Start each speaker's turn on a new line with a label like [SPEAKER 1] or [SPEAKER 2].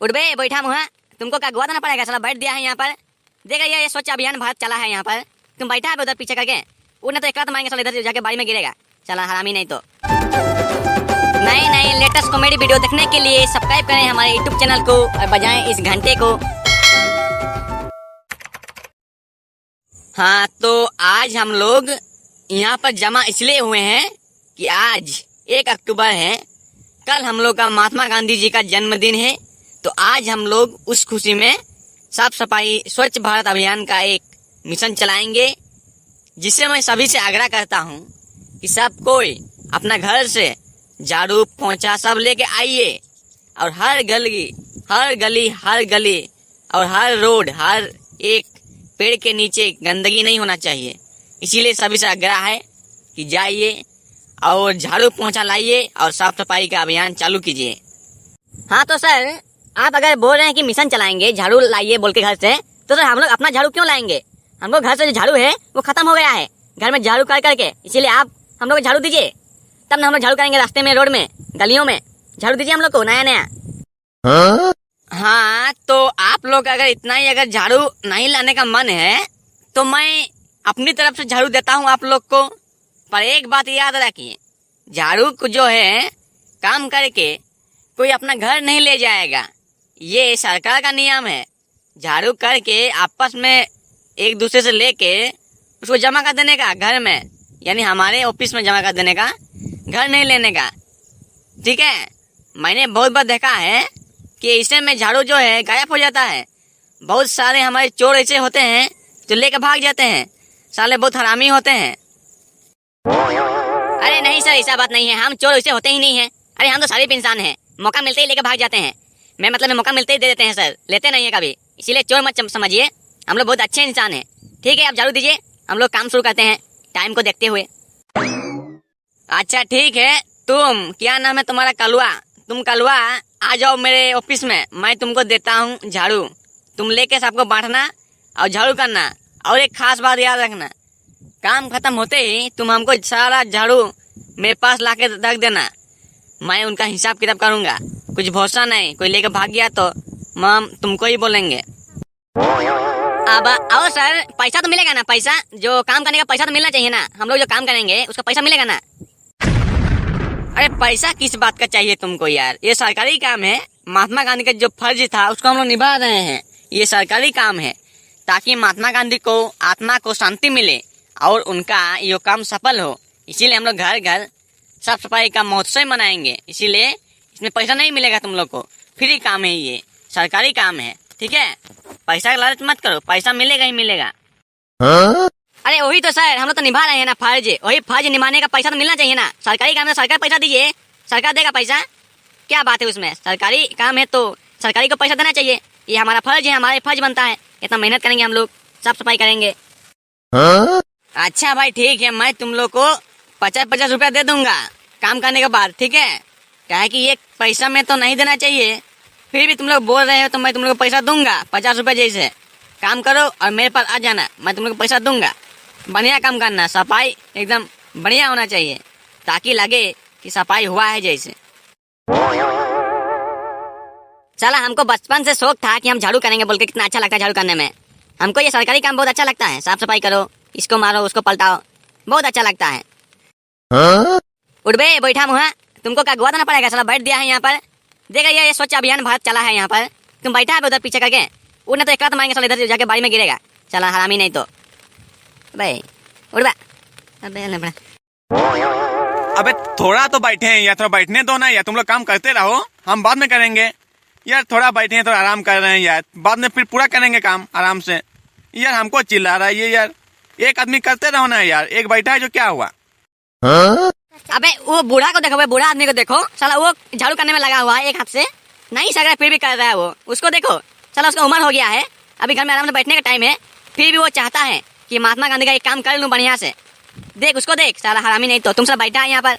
[SPEAKER 1] उठ बे बैठा मुहा, तुमको क्या गुआ देना पड़ेगा? साला बैठ दिया है यहाँ पर। देखा ये स्वच्छ अभियान भारत चला है यहाँ पर, तुम बैठा है उधर पीछे करके। उड़ने तो एक रात मारेंगे साला, इधर जाके बाड़ी में गिरेगा साला हरामी। नहीं तो नए नए लेटेस्ट कॉमेडी वीडियो देखने के लिए सब्सक्राइब करें हमारे यूट्यूब चैनल को और बजाएं इस घंटे को। हाँ तो आज हम लोग यहाँ पर जमा इसलिए हुए हैं कि आज 1 अक्टूबर है, कल हम लोग का महात्मा गांधी जी का जन्मदिन है। तो आज हम लोग उस खुशी में साफ सफाई स्वच्छ भारत अभियान का एक मिशन चलाएंगे, जिससे मैं सभी से आग्रह करता हूँ कि सब कोई अपना घर से झाड़ू पोंछा सब लेके आइए और हर गली और हर रोड, हर एक पेड़ के नीचे गंदगी नहीं होना चाहिए। इसीलिए सभी से आग्रह है कि जाइए और झाड़ू पोंछा लाइए और साफ सफाई का अभियान चालू कीजिए। हाँ तो सर, आप अगर बोल रहे हैं कि मिशन चलाएंगे झाड़ू लाइए बोल के घर से, तो सर हम लोग अपना झाड़ू क्यों लाएंगे? हम लोग घर से जो झाड़ू है वो खत्म हो गया है घर में झाड़ू कर करके। इसीलिए आप हम लोग झाड़ू दीजिए, तब ना हम लोग झाड़ू करेंगे रास्ते में, रोड में, गलियों में। झाड़ू दीजिए हम लोग को नया नया। हाँ तो आप लोग अगर इतना ही अगर झाड़ू नहीं लाने का मन है तो मैं अपनी तरफ से झाड़ू देता हूँ आप लोग को। पर एक बात याद रखिए, झाड़ू को जो है काम करके कोई अपना घर नहीं ले जाएगा, ये सरकार का नियम है। झाड़ू करके आपस में एक दूसरे से लेके उसको जमा कर देने का घर में, यानी हमारे ऑफिस में जमा कर देने का, घर नहीं लेने का। ठीक है, मैंने बहुत बार देखा है कि इससे में झाड़ू जो है गायब हो जाता है। बहुत सारे हमारे चोर ऐसे होते हैं जो लेकर भाग जाते हैं, साले बहुत हरामी होते हैं। अरे नहीं सर, ऐसा बात नहीं है, हम चोर ऐसे होते ही नहीं है। अरे हम तो शरीफ इंसान हैं, मौका मिलते ही लेकर भाग जाते हैं। मैं मतलब मौका मिलते ही दे देते हैं सर, लेते नहीं है कभी। इसीलिए चोर मत समझिए, हम लोग बहुत अच्छे इंसान हैं। ठीक है, आप झाड़ू दीजिए, हम लोग काम शुरू करते हैं टाइम को देखते हुए। अच्छा ठीक है, तुम क्या नाम है तुम्हारा? कलवा। तुम कलवा आ जाओ मेरे ऑफिस में, मैं तुमको देता हूँ झाड़ू। तुम लेके सबको बांटना और झाड़ू करना। और एक खास बात याद रखना, काम खत्म होते ही तुम हमको सारा झाड़ू मेरे पास लाके रख देना, मैं उनका हिसाब किताब करूंगा। कुछ भरोसा नहीं, कोई लेकर भाग गया तो हम तुमको ही बोलेंगे। अब आओ सर, पैसा तो मिलेगा ना? पैसा जो काम करने का पैसा तो मिलना चाहिए ना, हम लोग जो काम करेंगे उसका पैसा मिलेगा ना? अरे पैसा किस बात का चाहिए तुमको यार, ये सरकारी काम है। महात्मा गांधी का जो फर्ज था उसको हम लोग निभा रहे हैं। ये सरकारी काम है ताकि महात्मा गांधी को आत्मा को शांति मिले और उनका ये काम सफल हो। इसीलिए हम लोग घर घर साफ सफाई का महोत्सव मनाएंगे। इसीलिए इसमें पैसा नहीं मिलेगा तुम लोग को, फ्री काम है, ये सरकारी काम है। ठीक है, पैसा का लालच मत करो, पैसा मिलेगा ही मिलेगा। अरे वही तो सर, हम लोग तो निभा रहे हैं ना फर्ज, वही फर्ज निभाने का पैसा तो मिलना चाहिए ना। सरकारी काम है, सरकार पैसा दीजिए, सरकार देगा पैसा। क्या बात है उसमें, सरकारी काम है तो सरकारी को पैसा देना चाहिए। ये हमारा फर्ज है, हमारे फर्ज बनता है। इतना मेहनत करेंगे हम लोग, साफ सफाई करेंगे। अच्छा भाई ठीक है, मैं तुम लोग को 50-50 रुपया दे दूंगा काम करने के बाद। ठीक है, क्या है कि ये पैसा में तो नहीं देना चाहिए, फिर भी तुम लोग बोल रहे हो तो मैं तुम लोग को पैसा दूंगा 50 रुपये। जैसे काम करो और मेरे पास आ जाना, मैं तुम लोग को पैसा दूंगा। बढ़िया काम करना, सफाई एकदम बढ़िया होना चाहिए ताकि लगे कि सफाई हुआ है जैसे। चला, हमको बचपन से शौक था कि हम झाड़ू करेंगे बोल के, कितना अच्छा लगता है झाड़ू करने में। हमको ये सरकारी काम बहुत अच्छा लगता है, साफ सफाई करो, इसको मारो उसको पलटाओ, बहुत अच्छा लगता है। उठ बे बैठा मुहा, तुमको क्या गुआ देना पड़ेगा? साला बैठ दिया है यहाँ पर। देखा ये स्वच्छ अभियान भारत चला है यहाँ पर, तुम बैठा है उधर पीछे करके। उड़ने तो एक रात मारेंगे साला, इधर जाके बाड़ी में गिरेगा साला हरामी। नहीं तो भाई उठ बा।
[SPEAKER 2] अबे थोड़ा तो बैठे हैं यार, थोड़ा बैठने दो ना यार। तुम लोग काम करते रहो, हम बाद में करेंगे यार। थोड़ा बैठे हैं, थोड़ा आराम कर रहे हैं यार, बाद में फिर पूरा करेंगे काम आराम से। यार हमको चिल्ला रहा है ये यार, एक आदमी करते रहो ना यार, एक बैठा है जो क्या हुआ।
[SPEAKER 1] अबे वो बूढ़ा को देखो, बूढ़ा आदमी को देखो साला, वो झाड़ू करने में लगा हुआ है एक हाथ से, नहीं सक रहा फिर भी कर रहा है वो। उसको देखो साला, उसका उम्र हो गया है, अभी घर में आराम से बैठने का टाइम है, फिर भी वो चाहता है कि महात्मा गांधी का एक काम कर लूं बढ़िया से। देख उसको देख साला हरामी। नहीं तो तुम सब बैठा है यहाँ पर।